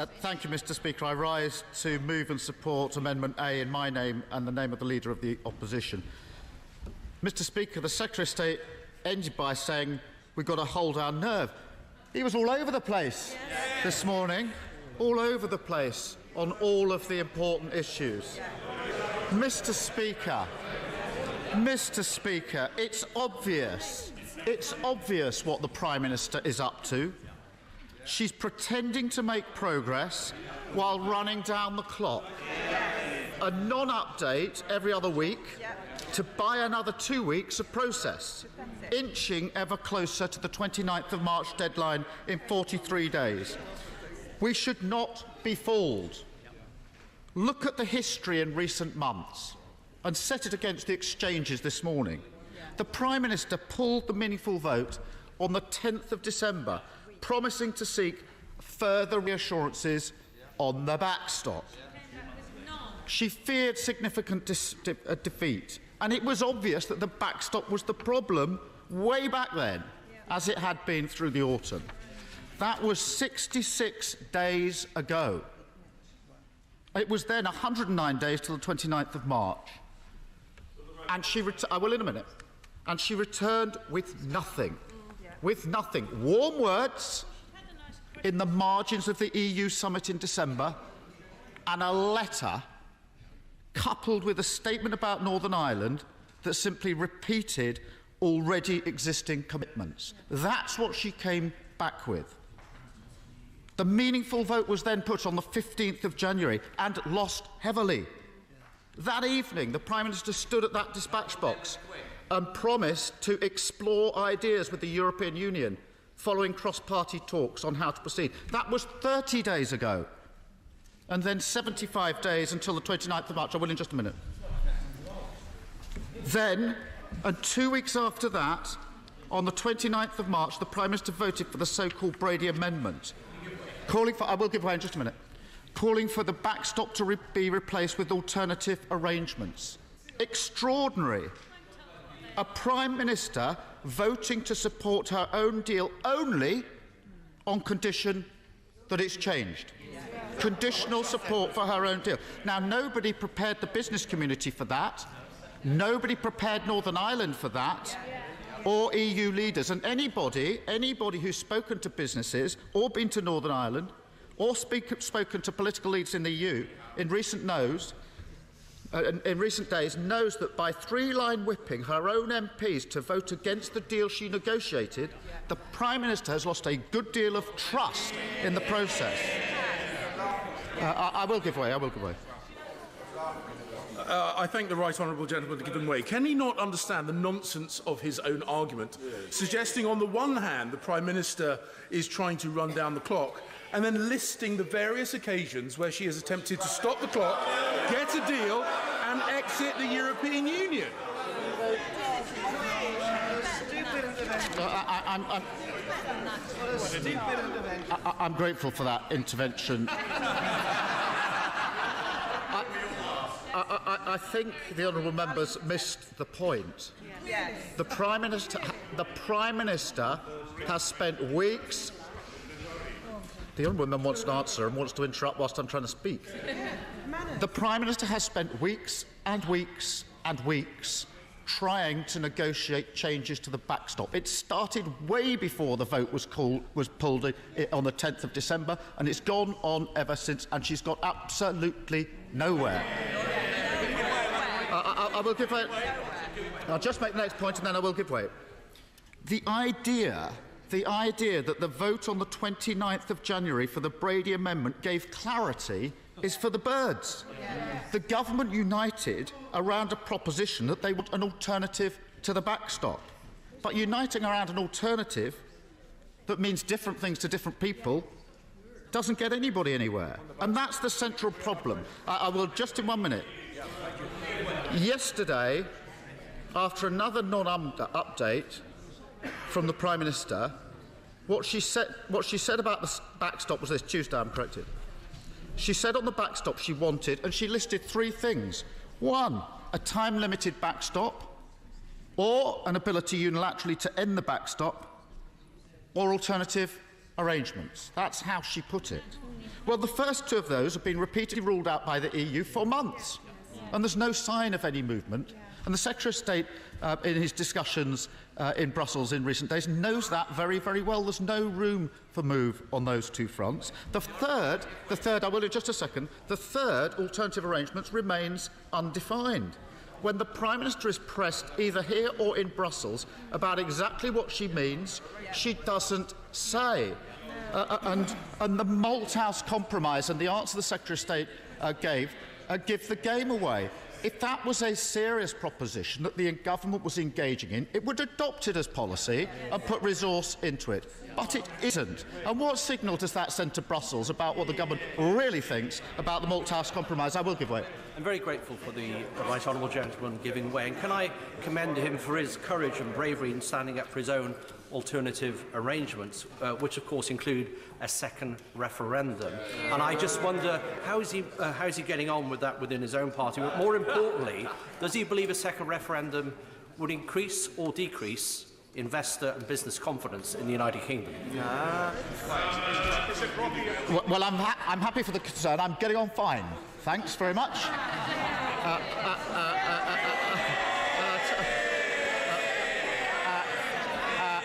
Thank you, Mr. Speaker. I rise to move and support Amendment A in my name and the name of the Leader of the Opposition. Mr. Speaker, the Secretary of State ended by saying we've got to hold our nerve. He was all over the place this morning, all over the place on all of the important issues. Mr. Speaker, it's obvious what the Prime Minister is up to. She's pretending to make progress while running down the clock. A non-update every other week to buy another 2 weeks of process, inching ever closer to the 29th of March deadline in 43 days. We should not be fooled. Look at the history in recent months and set it against the exchanges this morning. The Prime Minister pulled the meaningful vote on the 10th of December, promising to seek further reassurances on the backstop. She feared significant defeat, and it was obvious that the backstop was the problem way back then, as it had been through the autumn. That was 66 days ago. It was then 109 days till the 29th of March. And I will in a minute. And she returned with nothing. With nothing. Warm words in the margins of the EU summit in December, and a letter coupled with a statement about Northern Ireland that simply repeated already existing commitments. That's what she came back with. The meaningful vote was then put on the 15th of January and lost heavily. That evening, the Prime Minister stood at that dispatch box and promised to explore ideas with the European Union following cross-party talks on how to proceed. That was 30 days ago. And then 75 days until the 29th of March. I will in just a minute. Then, and 2 weeks after that, on the 29th of March, the Prime Minister voted for the so-called Brady Amendment, calling for, I will give way in just a minute, calling for the backstop to be replaced with alternative arrangements. Extraordinary. A Prime Minister voting to support her own deal only on condition that it's changed. Conditional support for her own deal. Now, nobody prepared the business community for that. Nobody prepared Northern Ireland for that, or EU leaders. And anybody who's spoken to businesses or been to Northern Ireland or spoken to political leaders in the EU in recent days knows that by three-line whipping her own MPs to vote against the deal she negotiated, the Prime Minister has lost a good deal of trust in the process. I will give way. I thank the right honourable gentleman to give him way. Can he not understand the nonsense of his own argument, suggesting on the one hand the Prime Minister is trying to run down the clock, and then listing the various occasions where she has attempted to stop the clock, get a deal and exit the European Union? I'm grateful for that intervention. I think the honourable members missed the point. Yes. The Prime Minister has spent weeks. The honourable member wants an answer and wants to interrupt whilst I'm trying to speak. The Prime Minister has spent weeks and weeks and weeks trying to negotiate changes to the backstop. It started way before the vote was pulled on the 10th of December, and it's gone on ever since, and she's got absolutely nowhere. I will give way. I'll just make the next point and then I will give way. The idea that the vote on the 29th of January for the Brady Amendment gave clarity is for the birds. Yes. The government united around a proposition that they want an alternative to the backstop. But uniting around an alternative that means different things to different people doesn't get anybody anywhere. And that's the central problem. I will just in 1 minute. Yesterday, after another non-update from the Prime Minister, what she said about the backstop was this. Tuesday, I'm corrected. She said on the backstop she wanted, and she listed three things. One, a time-limited backstop, or an ability unilaterally to end the backstop, or alternative, arrangements. That's how she put it. Well, the first two of those have been repeatedly ruled out by the EU for months, and there's no sign of any movement. And the Secretary of State, in his discussions in Brussels in recent days, knows that very, very well. There's no room for move on those two fronts. The third, I will in just a second, the third alternative arrangement remains undefined. When the Prime Minister is pressed either here or in Brussels about exactly what she means, she doesn't say. And the Malthouse Compromise and the answer the Secretary of State gave give the game away. If that was a serious proposition that the government was engaging in, it would adopt it as policy and put resource into it. But it isn't. And what signal does that send to Brussels about what the government really thinks about the Malthouse Compromise? I will give way. I'm very grateful for the right honourable gentleman giving way, and can I commend him for his courage and bravery in standing up for his own alternative arrangements, which of course include a second referendum. And I just wonder, how is he getting on with that within his own party? But more importantly, does he believe a second referendum would increase or decrease investor and business confidence in the United Kingdom? Well, I'm happy for the concern. I'm getting on fine. Thanks very much.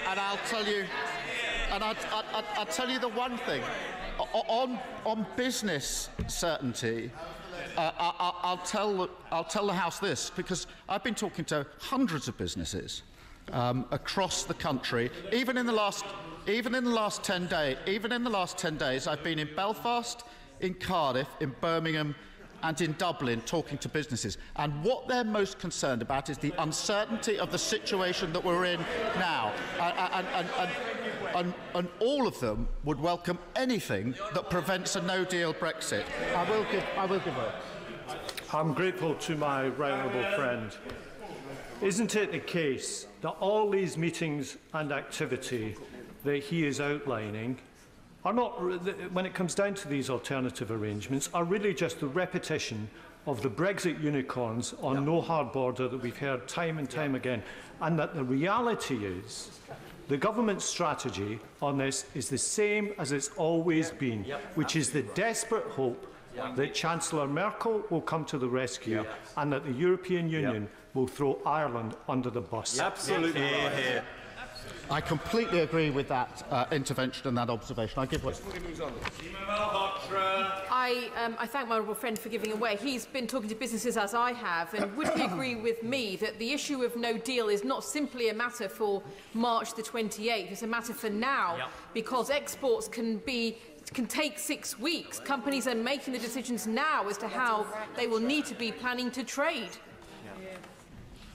And I'll tell you, I'll tell you the one thing. On business certainty, I'll tell the House this, because I've been talking to hundreds of businesses across the country. Even in the last 10 days, I've been in Belfast, in Cardiff, in Birmingham, and in Dublin talking to businesses. And what they're most concerned about is the uncertainty of the situation that we're in now. And all of them would welcome anything that prevents a no-deal Brexit. I will give way. I'm grateful to my right honourable friend. Isn't it the case that all these meetings and activity that he is outlining are not, when it comes down to these alternative arrangements, are really just the repetition of the Brexit unicorns on no hard border that we've heard time and time again, and that the reality is the government's strategy on this is the same as it's always been, which is the desperate hope that Chancellor Merkel will come to the rescue and that the European Union will throw Ireland under the bus. Absolutely. I completely agree with that intervention and that observation. I give way. I thank my honourable friend for giving away. He's been talking to businesses as I have, and would he agree with me that the issue of no deal is not simply a matter for March the 28th, it's a matter for now, because exports can take 6 weeks. Companies are making the decisions now as to how they will need to be planning to trade.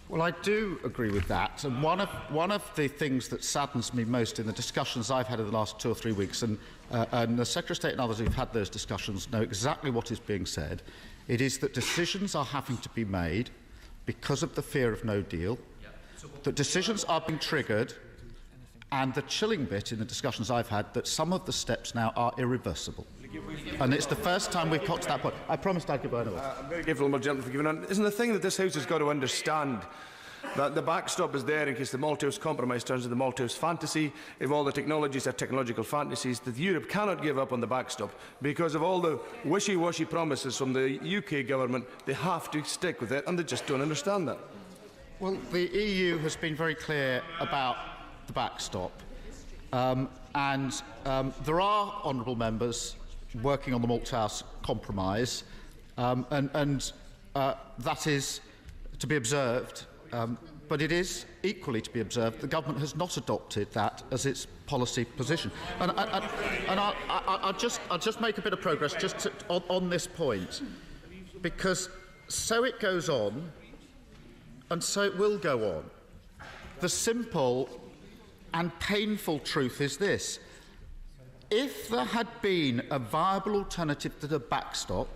Well, I do agree with that, and one of the things that saddens me most in the discussions I've had in the last 2 or 3 weeks, and the Secretary of State and others who've had those discussions know exactly what is being said, it is that decisions are having to be made because of the fear of no deal, that decisions are being triggered, and the chilling bit in the discussions I've had, that some of the steps now are irreversible. And it's the first time we've got to that point. I promised I'd give way anyway. I'm very grateful, my gentleman, for giving on. Isn't the thing that this House has got to understand that the backstop is there in case the Malthouse Compromise turns into the Malthouse fantasy, if all the technologies are technological fantasies, that Europe cannot give up on the backstop because of all the wishy-washy promises from the UK government. They have to stick with it, and they just don't understand that. Well, the EU has been very clear about the backstop, and there are honourable members working on the Malthouse Compromise, and that is to be observed, but it is equally to be observed the government has not adopted that as its policy position. And I'll just make a bit of progress just on this point, because so it goes on, and so it will go on. The simple and painful truth is this: if there had been a viable alternative to the backstop,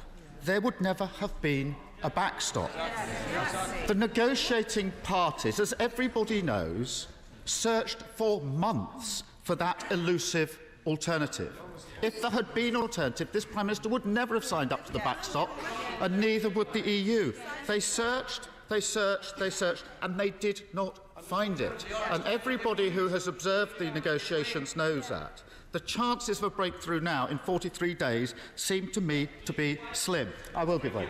there would never have been a backstop. The negotiating parties, as everybody knows, searched for months for that elusive alternative. If there had been an alternative, this Prime Minister would never have signed up to the backstop, and neither would the EU. They searched, and they did not find it. And everybody who has observed the negotiations knows that. The chances of a breakthrough now in 43 days seem to me to be slim. I will give way.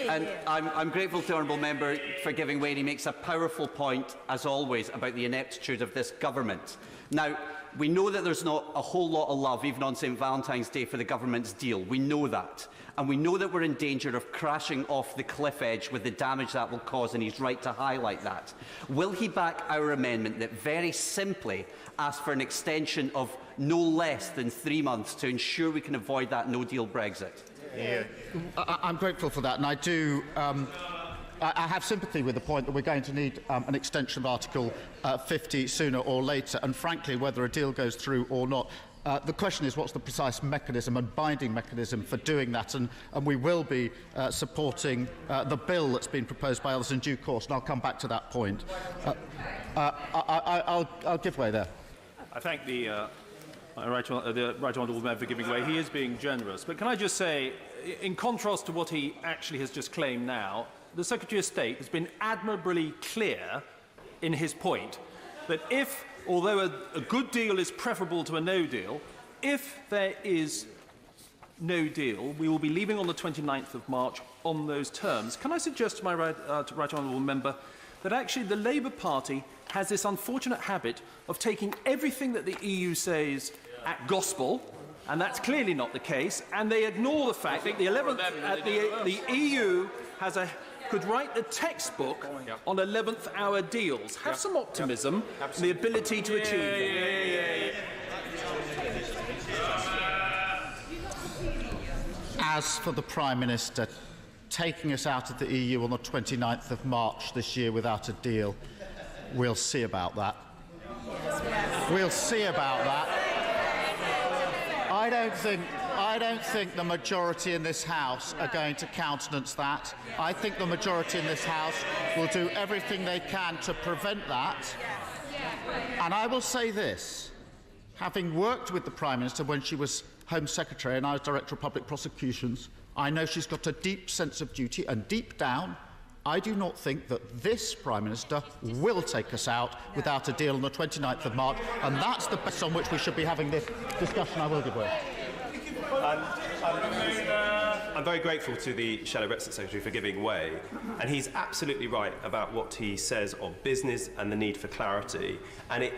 And I'm grateful to the honourable member for giving way. He makes a powerful point, as always, about the ineptitude of this government. Now, we know that there's not a whole lot of love, even on St Valentine's Day, for the government's deal. We know that. And we know that we're in danger of crashing off the cliff edge with the damage that will cause, and he's right to highlight that. Will he back our amendment that very simply asks for an extension of no less than 3 months to ensure we can avoid that no-deal Brexit? Yeah. I'm grateful for that, and I do. I have sympathy with the point that we're going to need an extension of Article 50 sooner or later, and frankly, whether a deal goes through or not. The question is, what's the precise mechanism and binding mechanism for doing that? And we will be supporting the bill that's been proposed by others in due course, and I'll come back to that point. I'll give way there. I thank the right honourable member for giving way. He is being generous. But can I just say, in contrast to what he actually has just claimed now, the Secretary of State has been admirably clear in his point that if, although a good deal is preferable to a no deal, if there is no deal, we will be leaving on the 29th of March on those terms. Can I suggest to my right honourable member that actually the Labour Party has this unfortunate habit of taking everything that the EU says at gospel, and that's clearly not the case, and they ignore the fact that the EU could write the textbook on 11th hour deals. Have some optimism and the ability to achieve that. As for the Prime Minister taking us out of the EU on the 29th of March this year without a deal, we'll see about that. We'll see about that. I don't think the majority in this House are going to countenance that. I think the majority in this House will do everything they can to prevent that. And I will say this, having worked with the Prime Minister when she was Home Secretary and I was Director of Public Prosecutions, I know she's got a deep sense of duty, and deep down, I do not think that this Prime Minister will take us out without a deal on the 29th of March, and that's the basis on which we should be having this discussion. I will give way. I'm very grateful to the Shadow Brexit Secretary for giving way, and he's absolutely right about what he says on business and the need for clarity. And it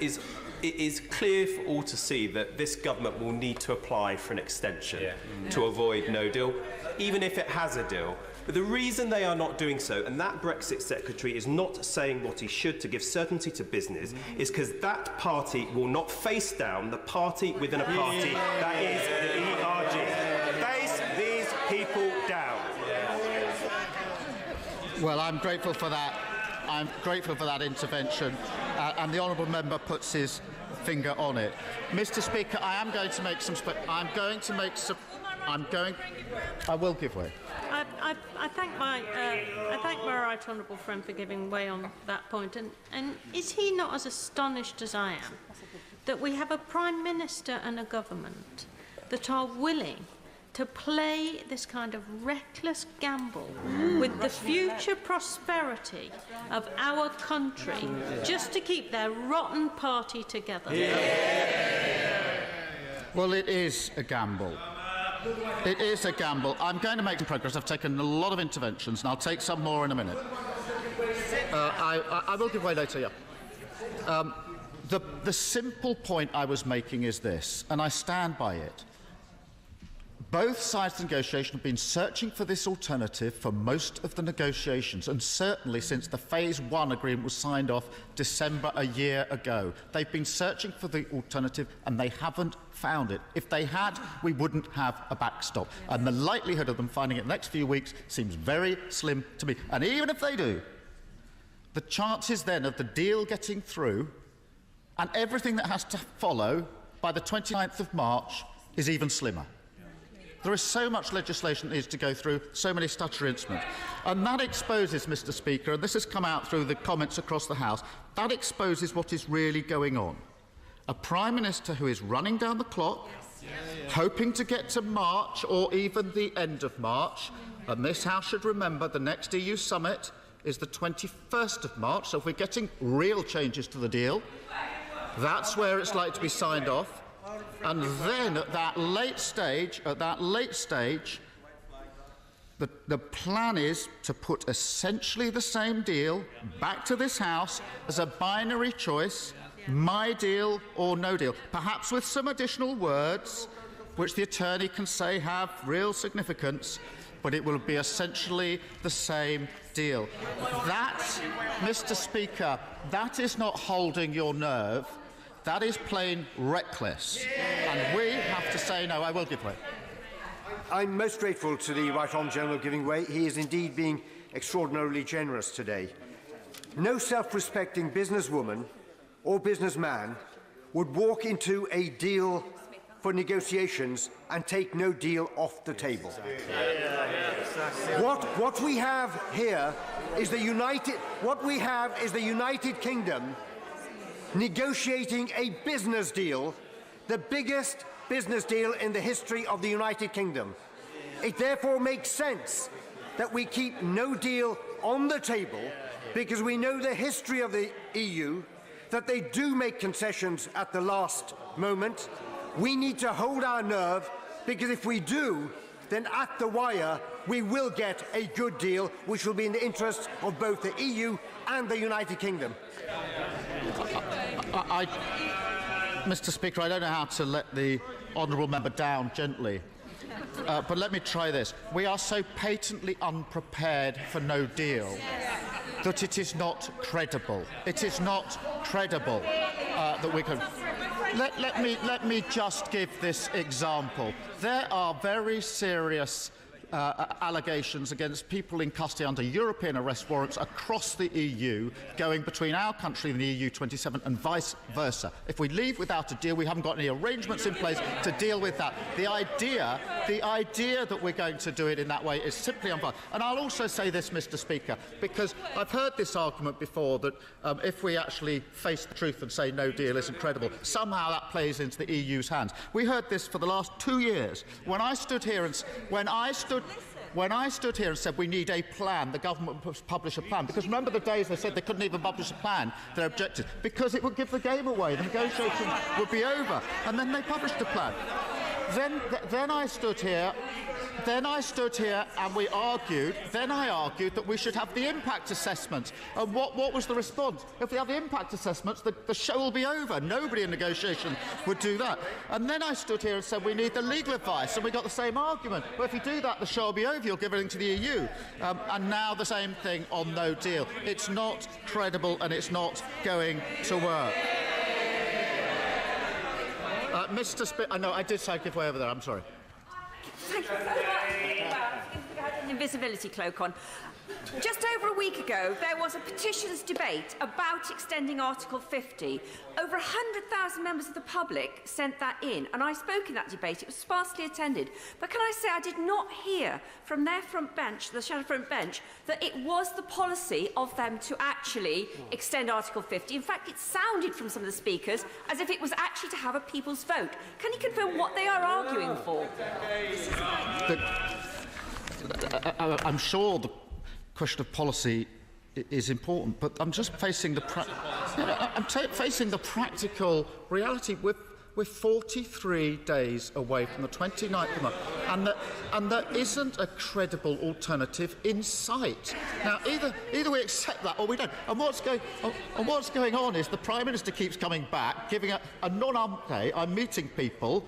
is clear for all to see that this government will need to apply for an extension to avoid no deal, even if it has a deal. But the reason they are not doing so, and that Brexit Secretary is not saying what he should to give certainty to business, is because that party will not face down the party within a party, that is the ERG. Face these people down. Well, I'm grateful for that. I'm grateful for that intervention, and the honourable member puts his finger on it. Mr. Speaker, I will give way. I thank my right honourable friend for giving way on that point. And is he not as astonished as I am that we have a Prime Minister and a government that are willing to play this kind of reckless gamble with the future prosperity of our country just to keep their rotten party together? Well, it is a gamble. It is a gamble. I'm going to make some progress. I've taken a lot of interventions, and I'll take some more in a minute. I will give way later, yeah. The simple point I was making is this, and I stand by it. Both sides of the negotiation have been searching for this alternative for most of the negotiations, and certainly since the Phase 1 agreement was signed off December a year ago. They've been searching for the alternative, and they haven't found it. If they had, we wouldn't have a backstop. And the likelihood of them finding it in the next few weeks seems very slim to me. And even if they do, the chances then of the deal getting through and everything that has to follow by the 29th of March is even slimmer. There is so much legislation that needs to go through, so many statutory instruments. And that exposes, Mr. Speaker, and this has come out through the comments across the House, that exposes what is really going on. A Prime Minister who is running down the clock, hoping to get to March or even the end of March, and this House should remember the next EU summit is the 21st of March. So if we're getting real changes to the deal, that's where it's likely to be signed off. And then at that late stage, the plan is to put essentially the same deal back to this House as a binary choice, my deal or no deal, perhaps with some additional words which the attorney can say have real significance, but it will be essentially the same deal. That, Mr. Speaker, that is not holding your nerve. That is plain reckless. And we have to say no. I will give way. I'm most grateful to the Right Honourable Gentleman giving way. He is indeed being extraordinarily generous today. No self-respecting businesswoman or businessman would walk into a deal for negotiations and take no deal off the table. What we have here is the United Kingdom negotiating a business deal, the biggest business deal in the history of the United Kingdom. It therefore makes sense that we keep no deal on the table, because we know the history of the EU, that they do make concessions at the last moment. We need to hold our nerve, because if we do, then at the wire we will get a good deal which will be in the interests of both the EU and the United Kingdom. Mr. Speaker, I don't know how to let the honourable member down gently, but let me try this. We are so patently unprepared for no deal that it is not credible. It is not credible that we can... Let me just give this example. There are very serious allegations against people in custody under European arrest warrants across the EU, going between our country and the EU 27 and vice versa. If we leave without a deal, we haven't got any arrangements in place to deal with that. The idea that we're going to do it in that way is simply unfounded. And I'll also say this, Mr. Speaker, because I've heard this argument before that if we actually face the truth and say no deal isn't credible, somehow that plays into the EU's hands. We heard this for the last 2 years. When I stood here and said we need a plan, the government must publish a plan. Because remember the days they said they couldn't even publish a plan, they objected. Because it would give the game away, the negotiations would be over. And then they published a plan. Then I stood here and I argued that we should have the impact assessments. And what was the response? If we have the impact assessments, the show will be over. Nobody in negotiation would do that. And then I stood here and said we need the legal advice, and we got the same argument. But if you do that, the show will be over. You'll give everything to the EU. And now the same thing on no deal. It's not credible and it's not going to work. Mr. Speaker, no, I did say I'd give way over there. I'm sorry. Thank you. An invisibility cloak on. Just over a week ago, there was a petitions debate about extending Article 50. Over 100,000 members of the public sent that in, and I spoke in that debate. It was sparsely attended. But can I say I did not hear from their front bench, the shadow front bench, that it was the policy of them to actually extend Article 50. In fact, it sounded from some of the speakers as if it was actually to have a people's vote. Can you confirm what they are arguing for? I'm sure the question of policy is important, but I'm just facing the facing the practical reality. We're 43 days away from the 29th of March, and there isn't a credible alternative in sight. Now, either we accept that or we don't. And what's going on is the Prime Minister keeps coming back, giving a non-update. I'm meeting people.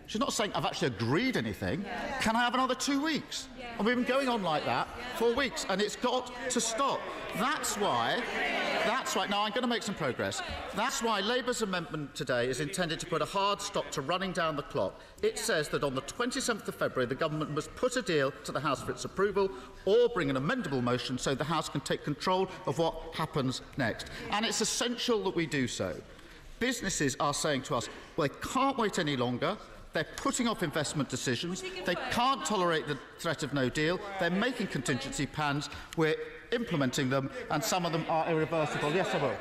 She's not saying I've actually agreed anything. Yeah. Can I have another 2 weeks? Yeah. And we've been going on like that for weeks, and it's got to stop. That's why, now I'm going to make some progress. That's why Labour's amendment today is intended to put a hard stop to running down the clock. It says that on the 27th of February, the government must put a deal to the House for its approval or bring an amendable motion so the House can take control of what happens next. And it's essential that we do so. Businesses are saying to us, well, they can't wait any longer. They're putting off investment decisions. They can't tolerate the threat of no deal. They're making contingency plans. We're implementing them, and some of them are irreversible. Yes, I will.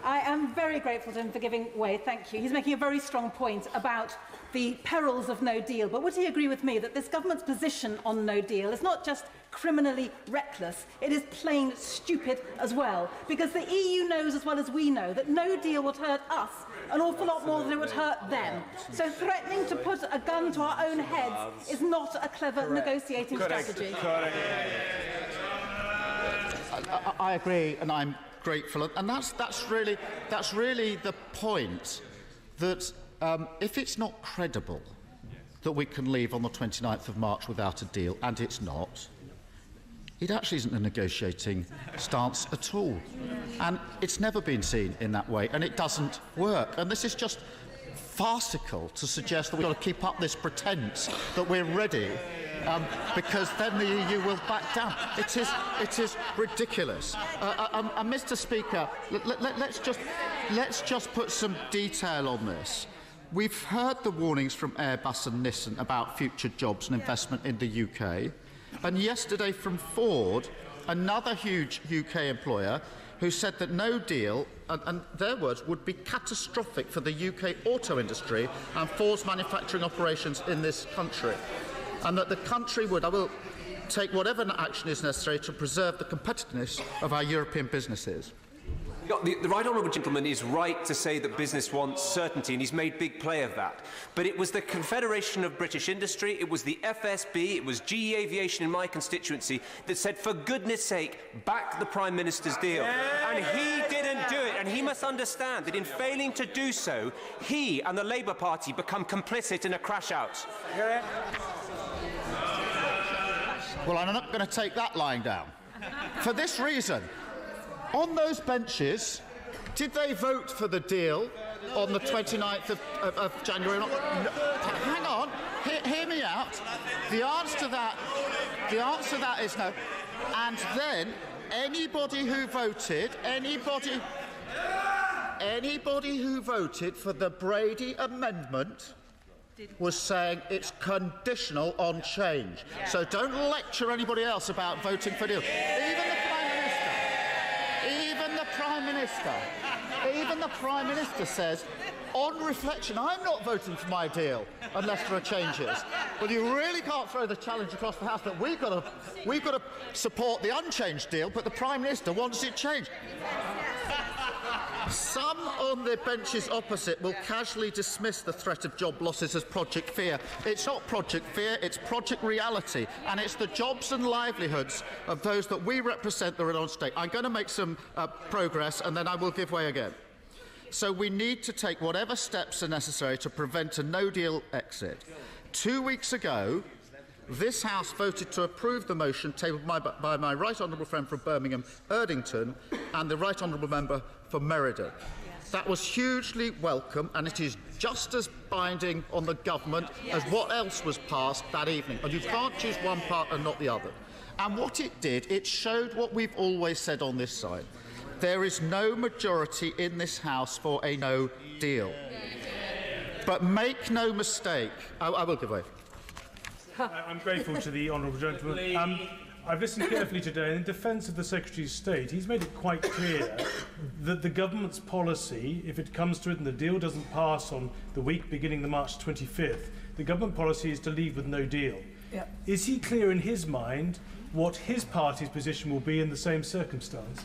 I am very grateful to him for giving way. Thank you. He's making a very strong point about the perils of no deal. But would he agree with me that this government's position on no deal is not just criminally reckless. It is plain stupid as well, because the EU knows as well as we know that no deal would hurt us an awful lot more than it would hurt them. So threatening to put a gun to our own heads is not a clever negotiating strategy. I agree, and I'm grateful, and that's really the point. That if it's not credible that we can leave on the 29th of March without a deal, and it's not, it actually isn't a negotiating stance at all. And it's never been seen in that way, and it doesn't work. And this is just farcical to suggest that we've got to keep up this pretence that we're ready, because then the EU will back down. It is ridiculous. And Mr. Speaker, let's just put some detail on this. We've heard the warnings from Airbus and Nissan about future jobs and investment in the UK. And yesterday from Ford, another huge UK employer, who said that no deal, and their words, would be catastrophic for the UK auto industry and Ford's manufacturing operations in this country. And that the country would, I will take whatever action is necessary to preserve the competitiveness of our European businesses. The Right Honourable Gentleman is right to say that business wants certainty, and he's made big play of that. But it was the Confederation of British Industry, it was the FSB, it was GE Aviation in my constituency that said, for goodness sake, back the Prime Minister's deal. And he didn't do it, and he must understand that in failing to do so, he and the Labour Party become complicit in a crash-out. Well, I'm not going to take that lying down. For this reason. On those benches, did they vote for the deal on the 29th of January? No, hang on, hear me out. The answer to that is no. And then anybody who voted for the Brady Amendment was saying it's conditional on change. So don't lecture anybody else about voting for deal. Even the Prime Minister says, on reflection, I'm not voting for my deal unless there are changes. Well, you really can't throw the challenge across the House that we've got to support the unchanged deal, but the Prime Minister wants it changed. Some on the benches opposite will casually dismiss the threat of job losses as Project Fear. It's not Project Fear, it's Project Reality, and it's the jobs and livelihoods of those that we represent that are on stake. I'm going to make some progress, and then I will give way again. So we need to take whatever steps are necessary to prevent a no-deal exit. 2 weeks ago, this House voted to approve the motion tabled by my right honourable friend from Birmingham, Erdington, and the right honourable member for Meriden. That was hugely welcome, and it is just as binding on the government as what else was passed that evening. And you can't choose one part and not the other. And what it did, it showed what we've always said on this side. There is no majority in this House for a no deal. But make no mistake, I will give way. I'm grateful to the honourable gentleman. I've listened carefully today, and in defence of the Secretary of State, he's made it quite clear that the government's policy, if it comes to it and the deal doesn't pass on the week beginning the March 25th, the government policy is to leave with no deal. Yeah. Is he clear in his mind what his party's position will be in the same circumstance?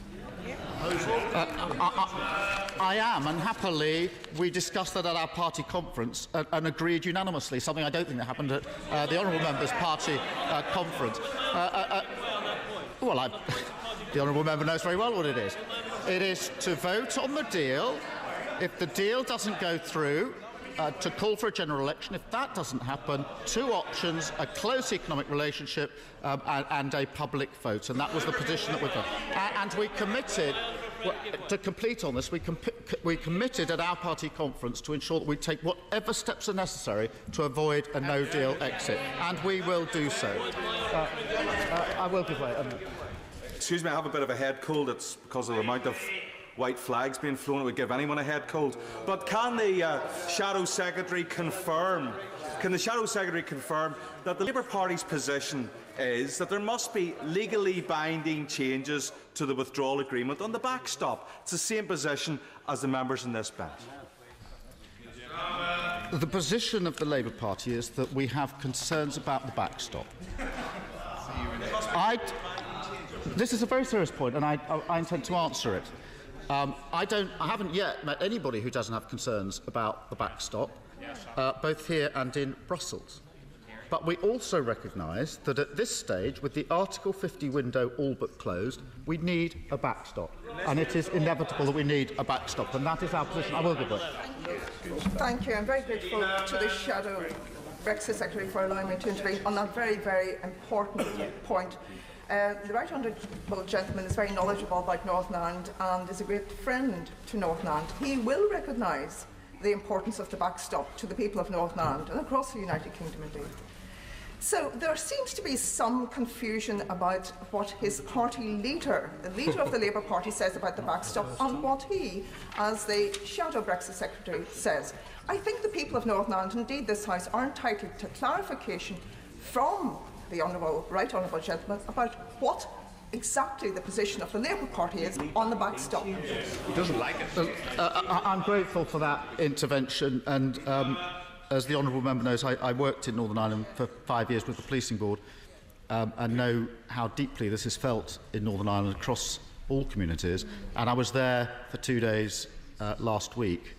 I am, and happily we discussed that at our party conference and agreed unanimously, something I don't think that happened at the honourable member's party conference. The honourable member knows very well what it is. It is to vote on the deal. If the deal doesn't go through, to call for a general election. If that doesn't happen, two options, a close economic relationship and a public vote. And that was the position that we took. And we committed, to complete on this, we committed at our party conference to ensure that we take whatever steps are necessary to avoid a no-deal exit. And we will do so. I will give way. Excuse me, I have a bit of a head cold. It's because of the amount of white flags being flown. It would give anyone a head cold. But can the Shadow Secretary confirm? Can the Shadow Secretary confirm that the Labour Party's position is that there must be legally binding changes to the withdrawal agreement on the backstop? It's the same position as the members in this bench. The position of the Labour Party is that we have concerns about the backstop. This is a very serious point, and I intend to answer it. I haven't yet met anybody who doesn't have concerns about the backstop, both here and in Brussels. But we also recognise that at this stage, with the Article 50 window all but closed, we need a backstop. And it is inevitable that we need a backstop, and that is our position. I will give it. Thank you. I'm very grateful to the Shadow Brexit Secretary for allowing me to intervene on that very, very important point. The Right Honourable Gentleman is very knowledgeable about Northern Ireland and is a great friend to Northern Ireland. He will recognise the importance of the backstop to the people of Northern Ireland and across the United Kingdom indeed. So there seems to be some confusion about what his party leader, the leader of the Labour Party, says about the backstop and what he, as the Shadow Brexit Secretary, says. I think the people of Northern Ireland, indeed this House, are entitled to clarification from the Right Honourable Gentleman about what exactly the position of the Labour Party is on the backstop. He doesn't like it. I'm grateful for that intervention, and as the honourable member knows, I worked in Northern Ireland for 5 years with the policing board and know how deeply this is felt in Northern Ireland across all communities. And I was there for 2 days last week,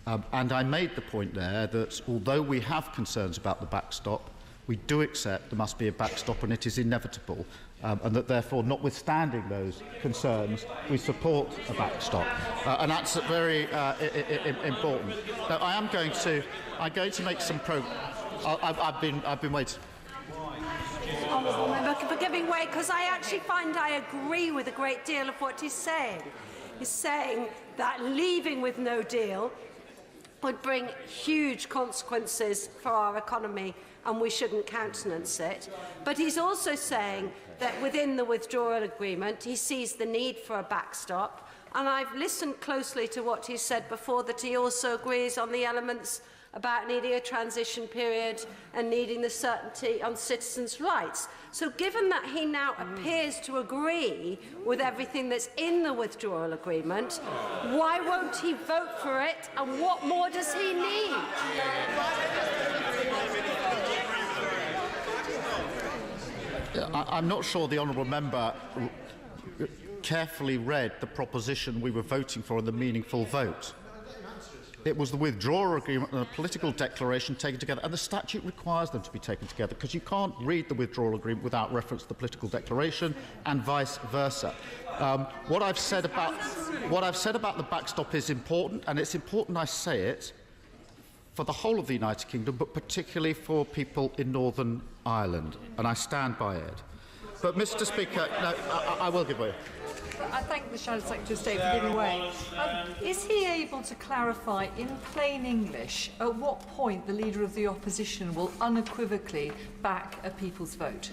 and I made the point there that although we have concerns about the backstop, we do accept there must be a backstop and it is inevitable, and that therefore, notwithstanding those concerns, we support a backstop. And that's very important. Now, I'm going to make some progress. I've been waiting. Honourable Member for giving way, because I actually find I agree with a great deal of what he's saying. He's saying that leaving with no deal would bring huge consequences for our economy and we shouldn't countenance it. But he's also saying that within the withdrawal agreement he sees the need for a backstop, and I've listened closely to what he said before, that he also agrees on the elements about needing a transition period and needing the certainty on citizens' rights. So given that he now appears to agree with everything that's in the withdrawal agreement, why won't he vote for it, and what more does he need? I'm not sure the honourable member carefully read the proposition we were voting for in the meaningful vote. It was the withdrawal agreement and a political declaration taken together, and the statute requires them to be taken together, because you can't read the withdrawal agreement without reference to the political declaration, and vice versa. What I've said about the backstop is important, and it's important I say it for the whole of the United Kingdom, but particularly for people in Northern Ireland, and I stand by it. But, Mr. Speaker, no, I will give way. I thank the Shadow Secretary of State for giving way. Is he able to clarify in plain English at what point the Leader of the Opposition will unequivocally back a people's vote?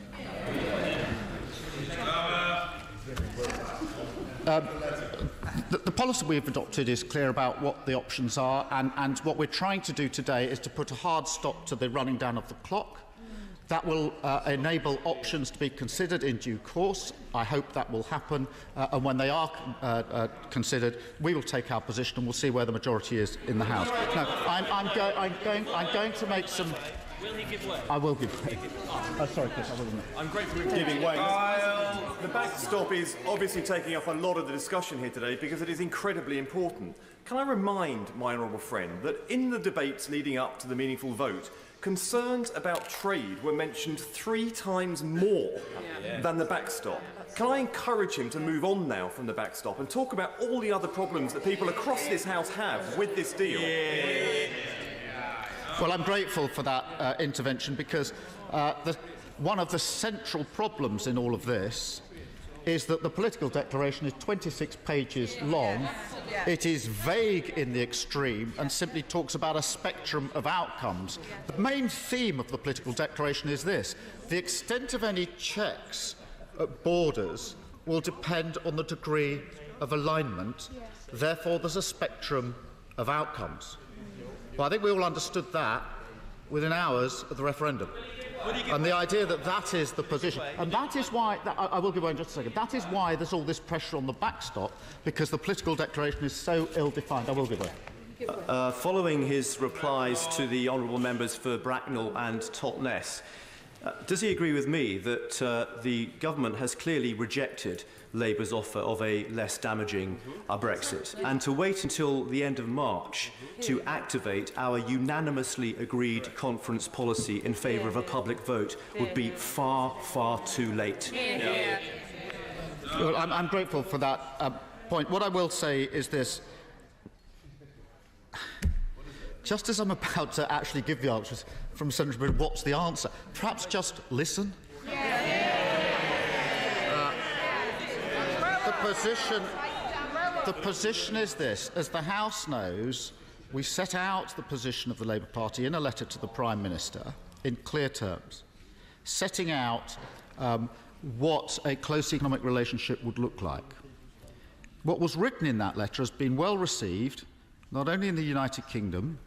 The policy we've adopted is clear about what the options are, and what we're trying to do today is to put a hard stop to the running down of the clock. That will enable options to be considered in due course. I hope that will happen, and when they are considered, we will take our position and we'll see where the majority is in the House. Now, I'm going to make some. Will he give way? I will give way. Sorry, Chris, I will not. I'm grateful for giving way. The backstop is obviously taking up a lot of the discussion here today because it is incredibly important. Can I remind my honourable friend that in the debates leading up to the meaningful vote, concerns about trade were mentioned 3 times more than the backstop? Can I encourage him to move on now from the backstop and talk about all the other problems that people across this House have with this deal? Well, I'm grateful for that intervention, because one of the central problems in all of this is that the political declaration is 26 pages long. It is vague in the extreme and simply talks about a spectrum of outcomes. The main theme of the political declaration is this: the extent of any checks at borders will depend on the degree of alignment. Therefore, there's a spectrum of outcomes. Well, I think we all understood that within hours of the referendum. And the idea that that is the position. And that is why, I will give way in just a second, that is why there's all this pressure on the backstop, because the political declaration is so ill-defined. I will give way. Following his replies to the honourable members for Bracknell and Totnes, Does he agree with me that the government has clearly rejected Labour's offer of a less damaging Brexit, and to wait until the end of March to activate our unanimously agreed conference policy in favour of a public vote would be far, far too late? Well, I'm grateful for that point. What I will say is this. Just as I'm about to actually give the answers from Senator Britt, what's the answer? Perhaps just listen. The position is this. As the House knows, we set out the position of the Labour Party in a letter to the Prime Minister in clear terms, setting out what a close economic relationship would look like. What was written in that letter has been well received, not only in the United Kingdom,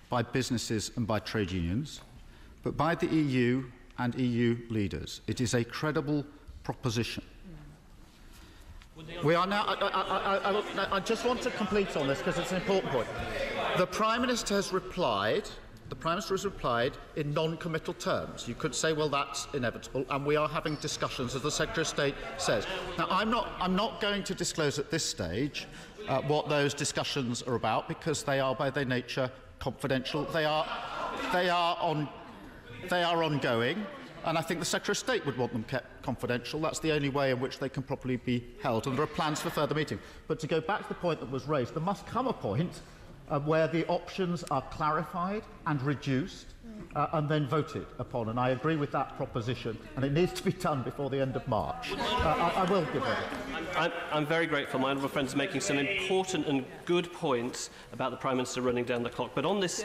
by businesses and by trade unions, but by the EU and EU leaders. It is a credible proposition. We are now. I just want to complete on this because it's an important point. The Prime Minister has replied. The Prime Minister has replied in non-committal terms. You could say, well, that's inevitable, and we are having discussions, as the Secretary of State says. Now, I'm not going to disclose at this stage what those discussions are about, because they are, by their nature, confidential. They are ongoing, and I think the Secretary of State would want them kept confidential. That's the only way in which they can properly be held, and there are plans for further meeting. But to go back to the point that was raised, there must come a point where the options are clarified and reduced and then voted upon, and I agree with that proposition, and it needs to be done before the end of March. I will give it. I'm very grateful. My honourable friend is making some important and good points about the Prime Minister running down the clock, but on this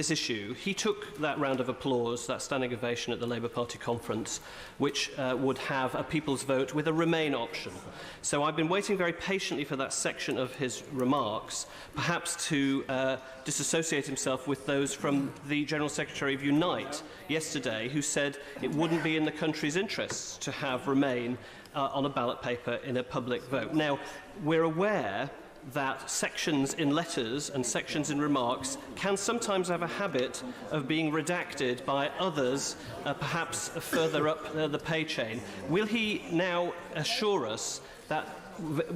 issue, he took that round of applause, that standing ovation at the Labour Party conference, which would have a people's vote with a Remain option. So I've been waiting very patiently for that section of his remarks, perhaps to disassociate himself with those from the General Secretary of Unite yesterday, who said it wouldn't be in the country's interests to have Remain on a ballot paper in a public vote. Now, we're aware that sections in letters and sections in remarks can sometimes have a habit of being redacted by others, perhaps further up the pay chain. Will he now assure us that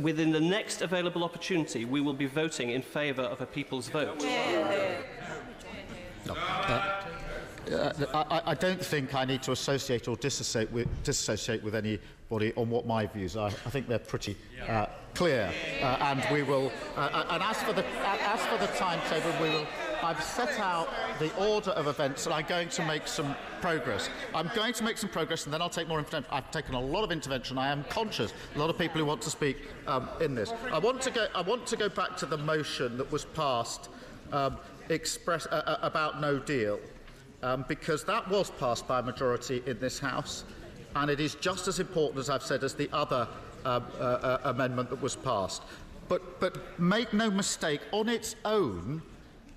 within the next available opportunity we will be voting in favour of a people's vote? No. I don't think I need to associate or disassociate with anybody on what my views are. I think they're pretty clear, and we will. And as for the timetable, we will. I've set out the order of events, and I'm going to make some progress. I'm going to make some progress, and then I'll take more intervention. I've taken a lot of intervention. I am conscious. A lot of people who want to speak in this. I want to go back to the motion that was passed about no deal. Because that was passed by a majority in this House, and it is just as important, as I've said, as the other amendment that was passed. But make no mistake, on its own,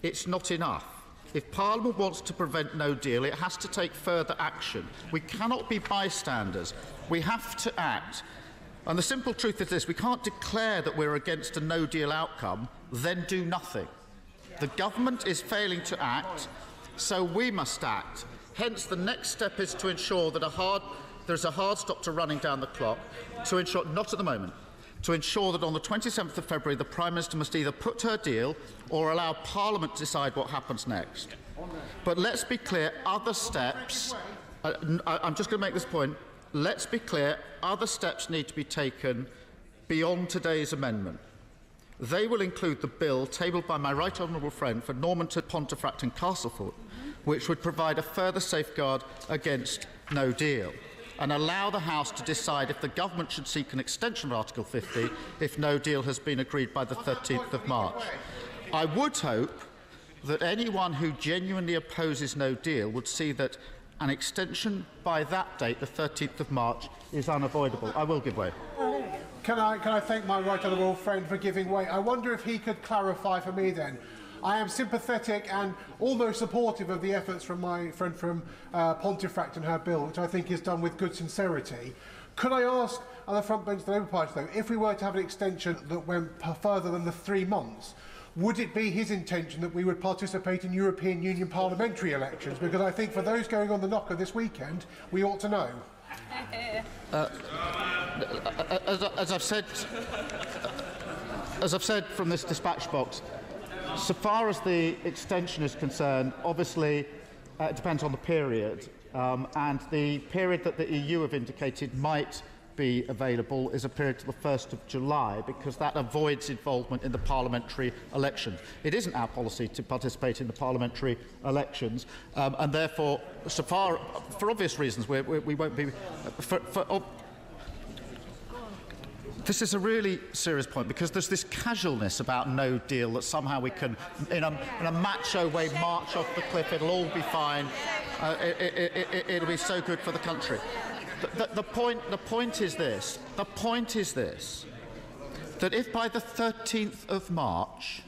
it's not enough. If Parliament wants to prevent no deal, it has to take further action. We cannot be bystanders. We have to act. And the simple truth is this: we can't declare that we're against a no deal outcome, then do nothing. The government is failing to act, so we must act. Hence, the next step is to ensure that there's a hard stop to running down the clock, to ensure, not at the moment, to ensure that on the 27th of February the Prime Minister must either put her deal or allow Parliament to decide what happens next. But let's be clear, other steps, I'm just going to make this point, let's be clear, other steps need to be taken beyond today's amendment. They will include the bill tabled by my right honourable friend for Normanton, Pontefract and Castleford, which would provide a further safeguard against no deal and allow the House to decide if the government should seek an extension of Article 50 if no deal has been agreed by the 13th of March. I would hope that anyone who genuinely opposes no deal would see that an extension by that date, the 13th of March, is unavoidable. I will give way. Can I thank my right honourable friend for giving way? I wonder if he could clarify for me then. I am sympathetic and almost supportive of the efforts from my friend from Pontefract and her bill, which I think is done with good sincerity. Could I ask on the front bench of the Labour Party, though, if we were to have an extension that went further than the 3 months, would it be his intention that we would participate in European Union parliamentary elections? Because I think for those going on the knocker this weekend, we ought to know. As I've said from this dispatch box, so far as the extension is concerned, obviously it depends on the period, and the period that the EU have indicated might be available is a period to the 1st of July, because that avoids involvement in the parliamentary elections. It isn't our policy to participate in the parliamentary elections, and therefore, so far, for obvious reasons, we won't be. This is a really serious point, because there's this casualness about no deal that somehow we can, in a macho way, march off the cliff. It'll all be fine. It'll be so good for the country. The point is this. The point is this: that if by the 13th of March,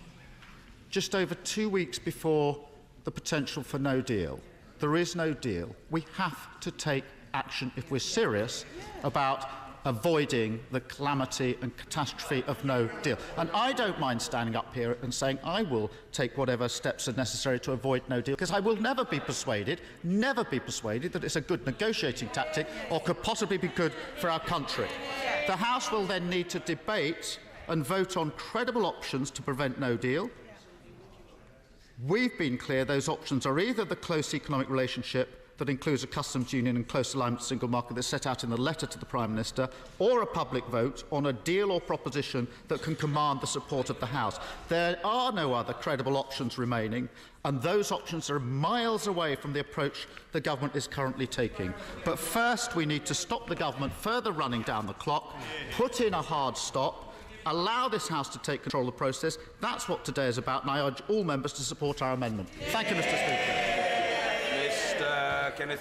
just over 2 weeks before the potential for no deal, there is no deal, we have to take action if we're serious about avoiding the calamity and catastrophe of no deal. And I don't mind standing up here and saying I will take whatever steps are necessary to avoid no deal, because I will never be persuaded that it's a good negotiating tactic or could possibly be good for our country. The House will then need to debate and vote on credible options to prevent no deal. We've been clear those options are either the close economic relationship that includes a customs union and close alignment to the single market that's set out in the letter to the Prime Minister, or a public vote on a deal or proposition that can command the support of the House. There are no other credible options remaining, and those options are miles away from the approach the government is currently taking. But first, we need to stop the government further running down the clock, put in a hard stop, allow this House to take control of the process. That's what today is about, and I urge all members to support our amendment. Thank you, Mr. Speaker. Kenneth